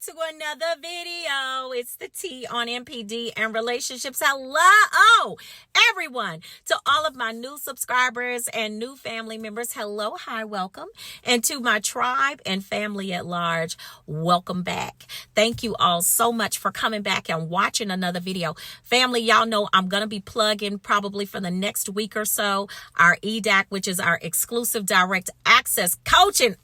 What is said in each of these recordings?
to another video. It's the T on MPD and relationships. Hello, everyone. To all of my new subscribers and new family members, hello, hi, welcome. And to my tribe and family at large, welcome back. Thank you all so much for coming back and watching another video. Family, y'all know I'm going to be plugging probably for the next week or so our EDAC, which is our exclusive direct access coaching.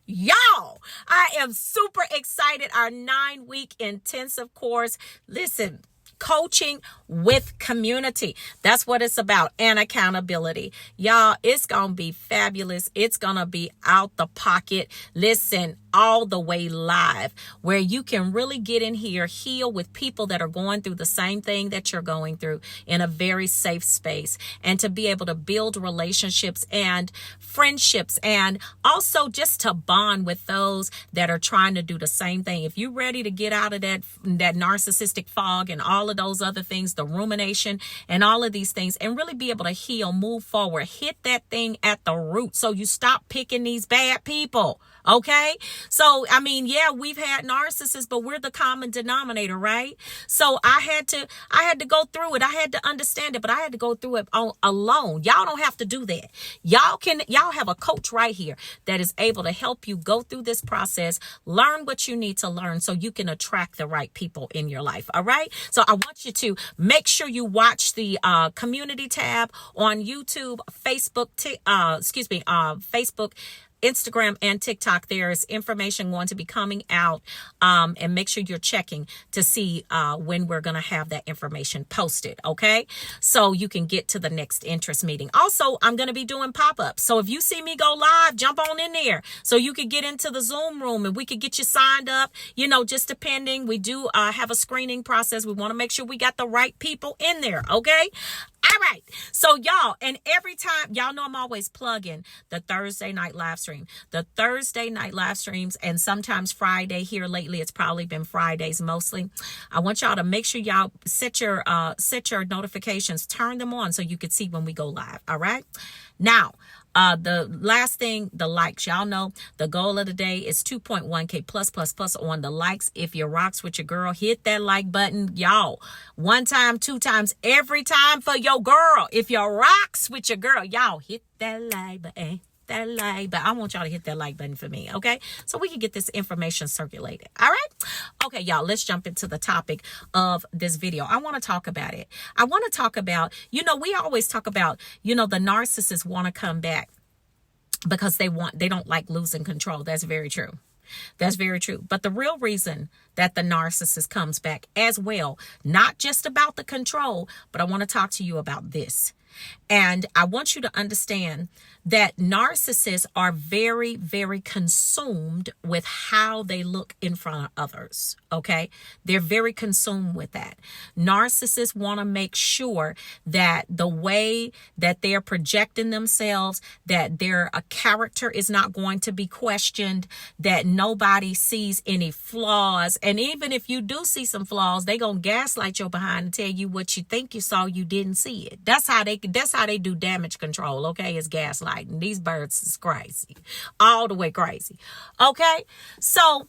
Y'all, I am super excited. Our 9-week intensive course. Listen, coaching with community. That's what it's about. And accountability. Y'all, it's going to be fabulous. It's going to be out the pocket. Listen, all the way live, where you can really get in here, heal with people that are going through the same thing that you're going through in a very safe space, and to be able to build relationships and friendships, and also just to bond with those that are trying to do the same thing. If you're ready to get out of that narcissistic fog and all of those other things, the rumination and all of these things, and really be able to heal, move forward, hit that thing at the root so you stop picking these bad people. Okay. So, I mean, yeah, we've had narcissists, but we're the common denominator, right? So I had to go through it. I had to understand it, but I had to go through it alone. Y'all don't have to do that. Y'all have a coach right here that is able to help you go through this process, learn what you need to learn so you can attract the right people in your life. All right. So I want you to make sure you watch the community tab on YouTube, Facebook, Facebook, Instagram, and TikTok. There's information going to be coming out, and make sure you're checking to see when we're going to have that information posted. Okay, so you can get to the next interest meeting. Also, I'm going to be doing pop-ups, so if you see me go live, jump on in there so you could get into the Zoom room and we could get you signed up. You know, just depending. We do have a screening process. We want to make sure we got the right people in there. Okay. All right. So y'all, and every time, y'all know I'm always plugging the Thursday night live stream, the Thursday night live streams, and sometimes Friday. Here lately, it's probably been Fridays mostly. I want y'all to make sure y'all set your notifications, turn them on so you can see when we go live. All right. Now, the last thing, the likes. Y'all know the goal of the day is 2.1K plus on the likes. If you rocks with your girl, hit that like button. Y'all, 1 time, 2 times, every time for your girl. If you rocks with your girl, y'all hit that like button. But I want y'all to hit that like button for me, okay? So we can get this information circulated. All right? Okay, y'all, let's jump into the topic of this video. I want to talk about it. I want to talk about, we always talk about, the narcissists want to come back because they don't like losing control. That's very true. That's very true. But the real reason that the narcissist comes back as well, not just about the control, but I want to talk to you about this. And I want you to understand that narcissists are very, very consumed with how they look in front of others. Okay. They're very consumed with that. Narcissists want to make sure that the way that they're projecting themselves, that their character is not going to be questioned, that nobody sees any flaws. And even if you do see some flaws, they're going to gaslight your behind and tell you what you think you saw, you didn't see it. That's how they do damage control. Okay. It's gaslighting. These birds is crazy, all the way crazy. Okay. So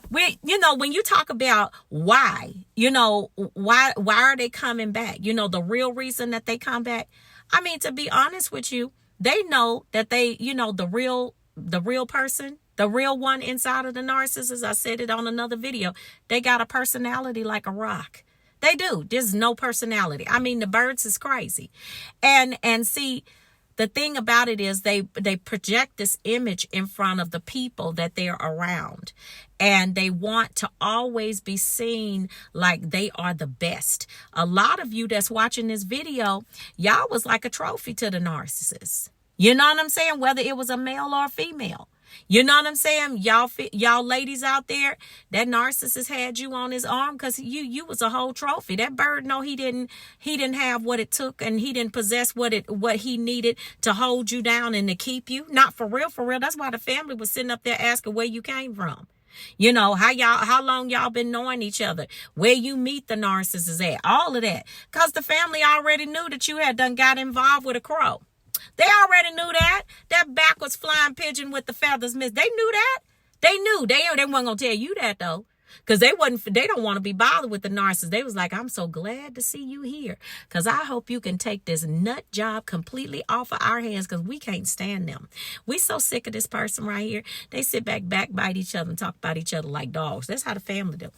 when you talk about why are they coming back? The real reason that they come back. I mean, to be honest with you, they know that the real person, the real one inside of the narcissist. I said it on another video. They got a personality like a rock. They do. There's no personality. I mean, the birds is crazy. And see, the thing about it is they project this image in front of the people that they're around. And they want to always be seen like they are the best. A lot of you that's watching this video, y'all was like a trophy to the narcissist. You know what I'm saying? Whether it was a male or a female. You know what I'm saying? Y'all ladies out there, that narcissist had you on his arm because you was a whole trophy. That bird, no, he didn't have what it took, and he didn't possess what he needed to hold you down and to keep you. Not for real, for real. That's why the family was sitting up there asking where you came from. How long y'all been knowing each other, where you meet the narcissist at, all of that. Because the family already knew that you had done got involved with a crow. They already knew that. That backwards flying pigeon with the feathers missed. They knew that. They knew. They weren't going to tell you that, though. Because they don't want to be bothered with the narcissist. They was like, I'm so glad to see you here. Because I hope you can take this nut job completely off of our hands, because we can't stand them. We so sick of this person right here. They sit backbite each other and talk about each other like dogs. That's how the family do.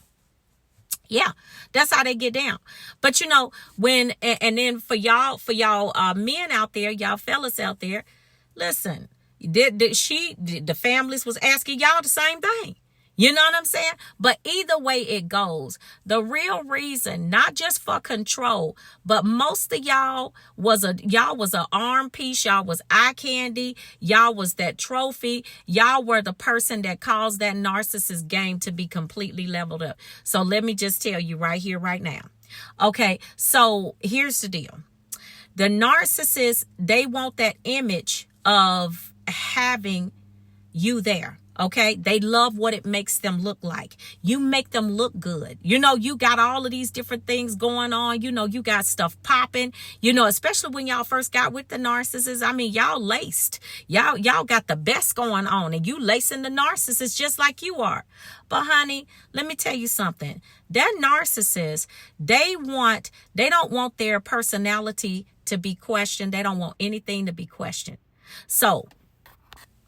Yeah, that's how they get down. But you know, and then for y'all men out there, y'all fellas out there, listen, the families was asking y'all the same thing. You know what I'm saying? But either way it goes, the real reason, not just for control, but most of y'all was an arm piece. Y'all was eye candy. Y'all was that trophy. Y'all were the person that caused that narcissist game to be completely leveled up. So let me just tell you right here, right now. Okay, so here's the deal. The narcissist, they want that image of having you there. Okay, they love what it makes them look like. You make them look good. You know, you got all of these different things going on. You know, you got stuff popping, you know, especially when y'all first got with the narcissist. I mean, y'all laced. Y'all got the best going on, and you lacing the narcissist just like you are. But honey, let me tell you something. That narcissist, they don't want their personality to be questioned. They don't want anything to be questioned. So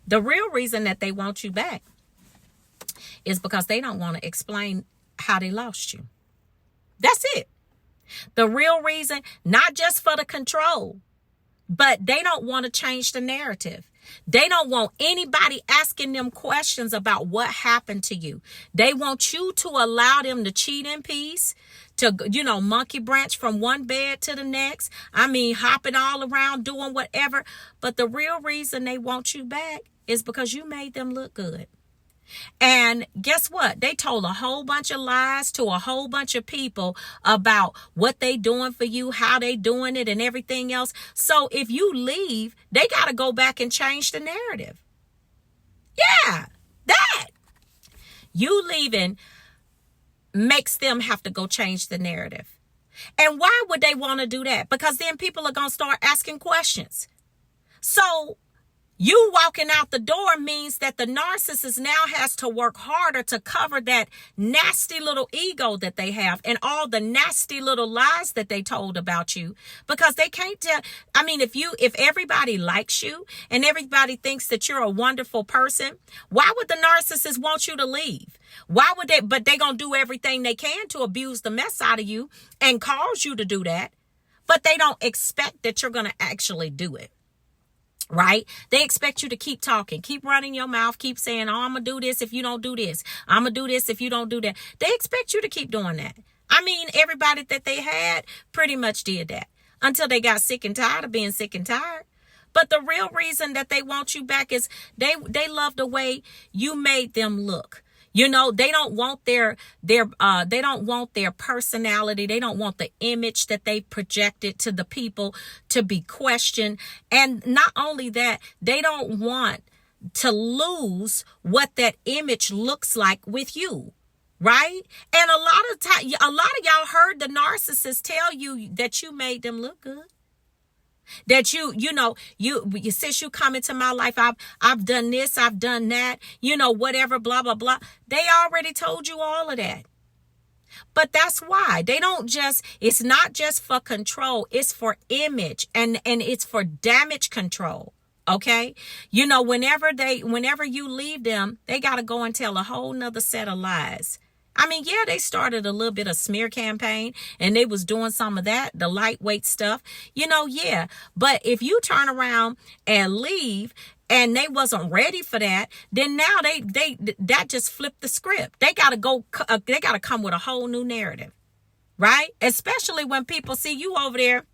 the real reason that they want you back is because they don't want to explain how they lost you. That's it. The real reason, not just for the control, but they don't want to change the narrative. They don't want anybody asking them questions about what happened to you. They want you to allow them to cheat in peace, to, you know, monkey branch from one bed to the next. I mean, hopping all around, doing whatever. But the real reason they want you back is because you made them look good. And guess what? They told a whole bunch of lies to a whole bunch of people about what they doing for you, how they doing it, and everything else. So if you leave, they got to go back and change the narrative. Yeah, that. You leaving makes them have to go change the narrative. And why would they want to do that? Because then people are going to start asking questions. So you walking out the door means that the narcissist now has to work harder to cover that nasty little ego that they have and all the nasty little lies that they told about you, because they can't tell. I mean, if everybody likes you and everybody thinks that you're a wonderful person, why would the narcissist want you to leave? Why would they? But they're going to do everything they can to abuse the mess out of you and cause you to do that. But they don't expect that you're going to actually do it. Right? They expect you to keep talking, keep running your mouth, keep saying, oh, I'm going to do this if you don't do this. I'm going to do this if you don't do that. They expect you to keep doing that. I mean, everybody that they had pretty much did that until they got sick and tired of being sick and tired. But the real reason that they want you back is they love the way you made them look. You know, they don't want their personality. They don't want the image that they projected to the people to be questioned. And not only that, they don't want to lose what that image looks like with you. Right? And a lot of y'all heard the narcissist tell you that you made them look good. That you since you come into my life, I've done this, I've done that, you know, whatever, blah, blah, blah. They already told you all of that. But that's why it's not just for control, it's for image and it's for damage control. Okay. You know, whenever you leave them, they got to go and tell a whole nother set of lies. I mean, yeah, they started a little bit of smear campaign and they was doing some of that, the lightweight stuff, you know, yeah. But if you turn around and leave and they wasn't ready for that, then now that just flipped the script. They got to come with a whole new narrative, right? Especially when people see you over there,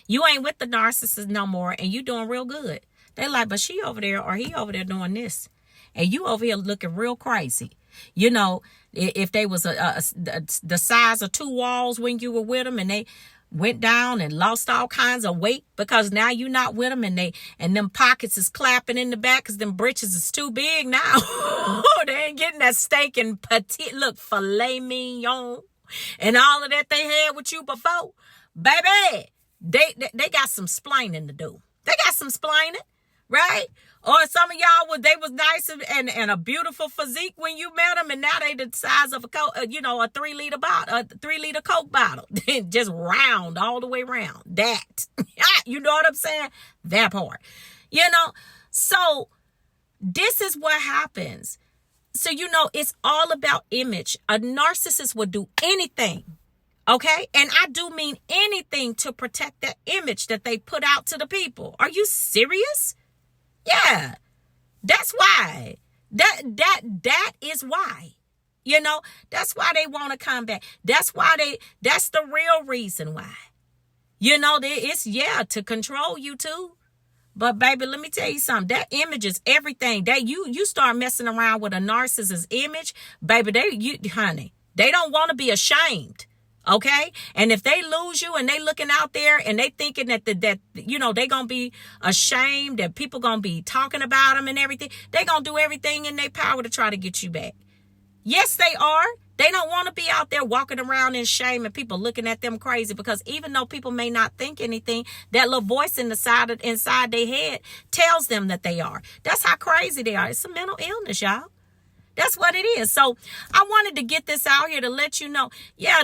you ain't with the narcissist no more and you doing real good. They like, but she over there or he over there doing this and you over here looking real crazy. You know, if they was the size of two walls when you were with them and they went down and lost all kinds of weight because now you're not with them and them pockets is clapping in the back because them britches is too big now. They ain't getting that steak and filet mignon and all of that they had with you before. Baby, they got some splaining to do. They got some splaining, right? Or some of y'all they was nice and a beautiful physique when you met them, and now they the size of a Coke, a 3-liter bottle, a 3-liter Coke bottle, just round all the way round. That, you know what I'm saying? That part, So this is what happens. So it's all about image. A narcissist would do anything. Okay. And I do mean anything to protect that image that they put out to the people. Are you serious? Yeah. That's why. That is why. That's why they want to come back. That's the real reason why. It's to control you too. But baby, let me tell you something. That image is everything. That you start messing around with a narcissist's image, baby, they don't want to be ashamed. Okay. And if they lose you and they looking out there and they thinking that they going to be ashamed, that people going to be talking about them and everything, they going to do everything in their power to try to get you back. Yes, they are. They don't want to be out there walking around in shame and people looking at them crazy, because even though people may not think anything, that little voice inside their head tells them that they are. That's how crazy they are. It's a mental illness, y'all. That's what it is. So I wanted to get this out here to let you know,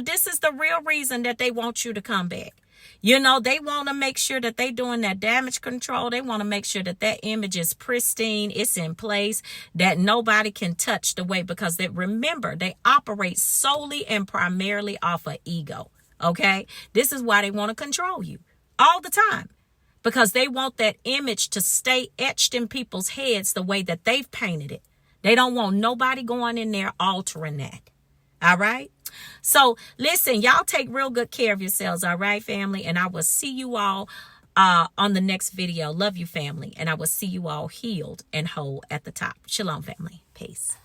this is the real reason that they want you to come back. They want to make sure that they doing that damage control. They want to make sure that image is pristine. It's in place, that nobody can touch the way, because remember, they operate solely and primarily off of ego. Okay. This is why they want to control you all the time, because they want that image to stay etched in people's heads the way that they've painted it. They don't want nobody going in there altering that. All right. So listen, y'all take real good care of yourselves. All right, family. And I will see you all on the next video. Love you, family. And I will see you all healed and whole at the top. Shalom, family. Peace.